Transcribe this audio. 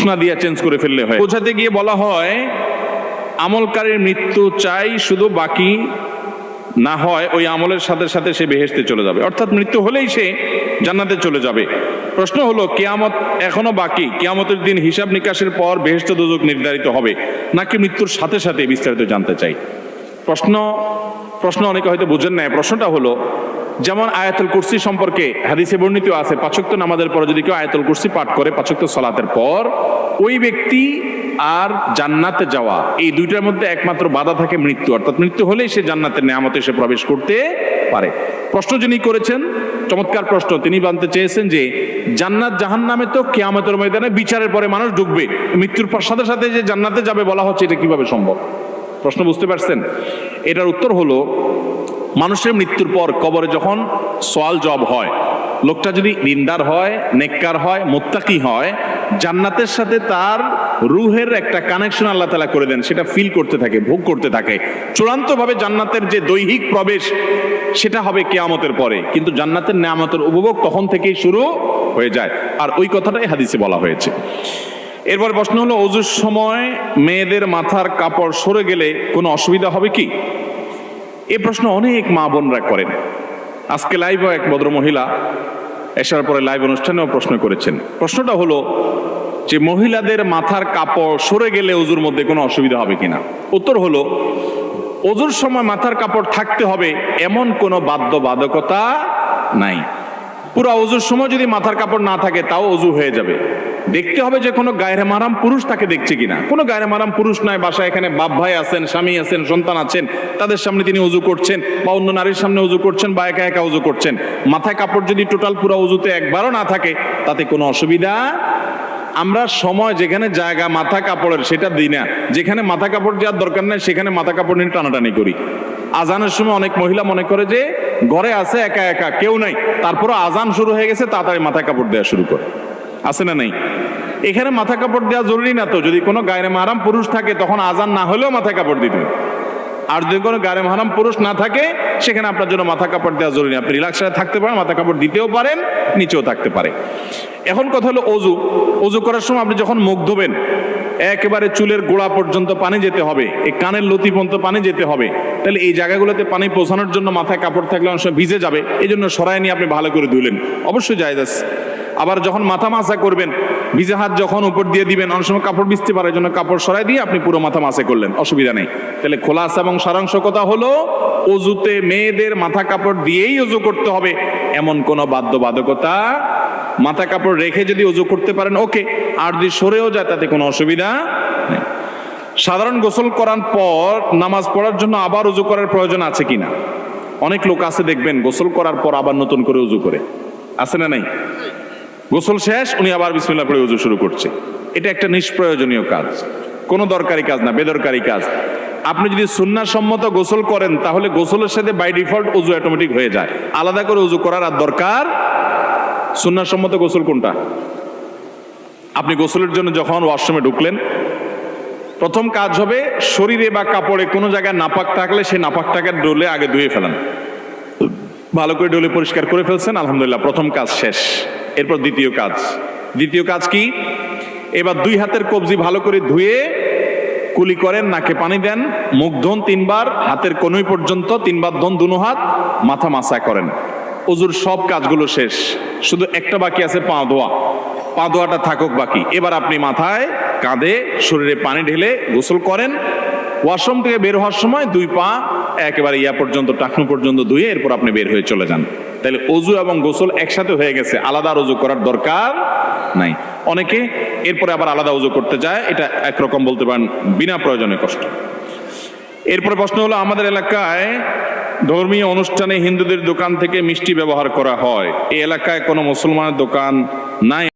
না দিয়ে চেঞ্জ করে ফেললে হয়। বোঝাতে গিয়ে বলা হয় আমলকারীর মৃত্যু চাই, শুধু বাকি না হয় ওই আমলের সাথে সাথে সে বেহেশতে চলে যাবে, অর্থাৎ মৃত্যু হলেই সে জান্নাতে চলে যাবে। প্রশ্ন হলো কিয়ামত এখনো বাকি, কিয়ামতের দিন হিসাব নিকাশের পর বেহেশত দোজখ নির্ধারিত হবে নাকি মৃত্যুর সাথে সাথে, বিস্তারিত জানতে চাই। প্রশ্ন অনেকে হয়তো বুঝেন না। প্রশ্নটা হলো, যেমন আয়াতুল কুরসি সম্পর্কে হাদিসে বর্ণিত আছে, 5 ওয়াক্ত নামাজের পর যদি কেউ আয়াতুল কুরসি পাঠ করে 5 ওয়াক্ত সালাতের পর, ওই ব্যক্তি আর জান্নাতে যাওয়া, এই দুইটার মধ্যে একমাত্র বাধা থাকে মৃত্যু, অর্থাৎ মৃত্যু হলেই সে জান্নাতের নেয়ামতে সে প্রবেশ করতে পারে। প্রশ্ন যিনি করেছেন চমৎকার প্রশ্ন, তিনি জানতে চেয়েছেন যে জান্নাত জাহান্নামে তো কিয়ামতের ময়দানে বিচারের পরে মানুষ ঢুকবে, মৃত্যুর পর সাথে সাথে যে জান্নাতে যাবে বলা হচ্ছে, এটা কিভাবে সম্ভব? প্রশ্ন বুঝতে পারছেন? এটার উত্তর হলো, মানুষের মৃত্যুর পর কবরে যখন সওয়াল জবাব হয়, লোকটা যদি দিনদার হয়, নেককার হয়, মুত্তাকি হয়, জান্নাতের সাথে তার রুহের একটা কানেকশন আল্লাহ তাআলা করে দেন, সেটা ফিল করতে থাকে, ভোগ করতে থাকে। চূড়ান্তভাবে জান্নাতের যে দৈহিক প্রবেশ সেটা হবে কিয়ামতের পরে, কিন্তু জান্নাতের নেয়ামতের উপভোগ তখন থেকেই শুরু হয়ে যায়। আর ওই কথাটাই হাদিসে বলা হয়েছে। এরপর প্রশ্ন হলো, ওযুর সময় মেয়েদের মাথার কাপড় সরে গেলে কোনো অসুবিধা হবে কি? এই প্রশ্ন অনেক মা বোনরা করেন। আজকে লাইভও এক ভদ্র মহিলা এসার পরে লাইভ অনুষ্ঠানেও প্রশ্ন করেছেন। প্রশ্নটা হলো যে মহিলাদের মাথার কাপড় সরে গেলে ওযুর মধ্যে কোনো অসুবিধা হবে কিনা। উত্তর হলো, ওযুর সময় মাথার কাপড় থাকতে হবে এমন কোনো বাধ্যবাধকতা নাই। পুরো ওযুর সময় যদি মাথার কাপড় না থাকে তাও ওযু হয়ে যাবে। দেখতে হবে যে কোনো গায়রে মাহরাম পুরুষ তাকে দেখছে কিনা। কোনো গায়রে মাহরাম পুরুষ নাই, বাসায় এখানে বাপ ভাই আছেন, স্বামী আছেন, সন্তান আছেন, তাদের সামনে তিনি ওযু করছেন বা অন্য নারীর সামনে ওযু করছেন বা একা একা ওযু করছেন, মাথায় কাপড় যদি টোটাল পুরো ওযুতে একবারও না থাকে তাতে কোনো অসুবিধা। আমরা সময় যেখানে জায়গা মাথা কাপড়ের সেটা দিই না, যেখানে মাথা কাপড় দেওয়ার দরকার নেই সেখানে মাথা কাপড় নিয়ে টানাটানি করি। আজানের সময় অনেক মহিলা মনে করে যে ঘরে আছে একা একা, কেউ নাই, তারপরে আজান শুরু হয়ে গেছে, তাড়াতাড়ি মাথা কাপড় দেওয়া শুরু করে। আছে না নাই? এখানে মাথা কাপড় দেওয়া জরুরি না তো। যদি কোনো গায়রে মাহরাম পুরুষ থাকে তখন আজান না হলেও মাথা কাপড় দিতে হবে। আর যদি কোনো গায়রে মাহরাম পুরুষ না থাকে সেখানে আপনার জন্য মাথা কাপড় দেওয়া জরুরি। আপনি রিল্যাক্সে থাকতে পারেন, মাথা কাপড় দিতেও পারেন, নিচেও থাকতে পারে। এখন কথা হলো ওযু। ওযু করার সময় আপনি যখন মুখ ধোবেন, একেবারে চুলের গোড়া পর্যন্ত পানি যেতে হবে, এই কানের লতি পর্যন্ত পানি যেতে হবে। তাহলে এই জায়গাগুলোতে পানি পৌঁছানোর জন্য মাথায় কাপড় থাকলে অনেক সময় ভিজে যাবে, এই জন্য সরাই নিয়ে আপনি ভালো করে ধুলেন, অবশ্যই জায়েজ আছে। আবার যখন মাথা মাসা করবেন, ভিজে হাত যখন উপর দিয়ে দিবেন, অনেক সময় কাপড় ভিজতে পারে, এই জন্য কাপড় সরাই দিয়ে আপনি পুরো মাথা মাসে করলেন, অসুবিধা নেই। তাহলে খোলাসা এবং সারাংশ কথা হলো, ওযুতে মেয়েদের মাথা কাপড় দিয়েই ওযু করতে হবে এমন কোনো বাধ্যবাধকতা। মাথা কাপড় রেখে যদি ওযু করতে পারেন ওকে, আর যদি সরেও যায় তাতে কোনো অসুবিধা নেই। সাধারণ গোসল করার পর নামাজ পড়ার জন্য আবার ওযু করার প্রয়োজন আছে কিনা? অনেক লোক আছে দেখবেন গোসল করার পর আবার নতুন করে ওযু করে, আছে না নাই? গোসল শেষ, উনি আবার বিসমিল্লাহ পড়ে ওযু শুরু করছে। এটা একটা নিষ্প্রয়োজনীয় কাজ, কোনো দরকারি কাজ না, বেদরকারি কাজ। আপনি যদি সুন্নাহ সম্মত গোসল করেন তাহলে গোসলের সাথে বাই ডিফল্ট ওযু অটোমেটিক হয়ে যায়, আলাদা করে ওযু করার আর দরকার। সুন্নাহ সম্মত গোসল কোনটা? আপনি গোসলের জন্য যখন ওয়াশরুমে ঢুকলেন, প্রথম কাজ হবে শরীরে বা কাপড়ে কোনো জায়গায় নাপাক থাকলে সেই নাপাকটাকে ডলে আগে ধুয়ে ফেলান। ভালো করে ডলে পরিষ্কার করে ফেলছেন, আলহামদুলিল্লাহ, প্রথম কাজ শেষ। এরপর দ্বিতীয় কাজ কি? এবার 2 হাতের কবজি ভালো করে ধুয়ে কুলি করেন, নাকে পানি দেন, মুখ ধোন 3 বার, হাতের কনুই পর্যন্ত 3 বার ধোন, দুনো হাত, মাথা মাসা করেন। ওযুর সব কাজগুলো শেষ, শুধু একটা বাকি আছে, পা ধোয়া। পা ধোয়াটা থাকুক বাকি। এবার আপনি মাথায়, কাঁধে, শরীরে পানি ঢেলে গোসল করেন। ওয়াশরুম থেকে বের হওয়ার সময় 2 পা একেবারে ইয়া পর্যন্ত, টাকনু পর্যন্ত ধুয়ে এরপর আপনি বের হয়ে চলে যান। তাহলে ওযু এবং গোসল একসাথে হয়ে গেছে, আলাদা ওযু করার দরকার নাই। অনেকে এরপরে আবার আলাদা ওযু করতে যায়, এটা একরকম বলতে পারেন বিনা প্রয়োজনে কষ্ট। এরপরে প্রশ্ন হলো, আমাদের এলাকায় ধর্মীয় অনুষ্ঠানে হিন্দুদের দোকান থেকে মিষ্টি ব্যবহার করা হয়, এই এলাকায় কোনো মুসলমানের দোকান নাই।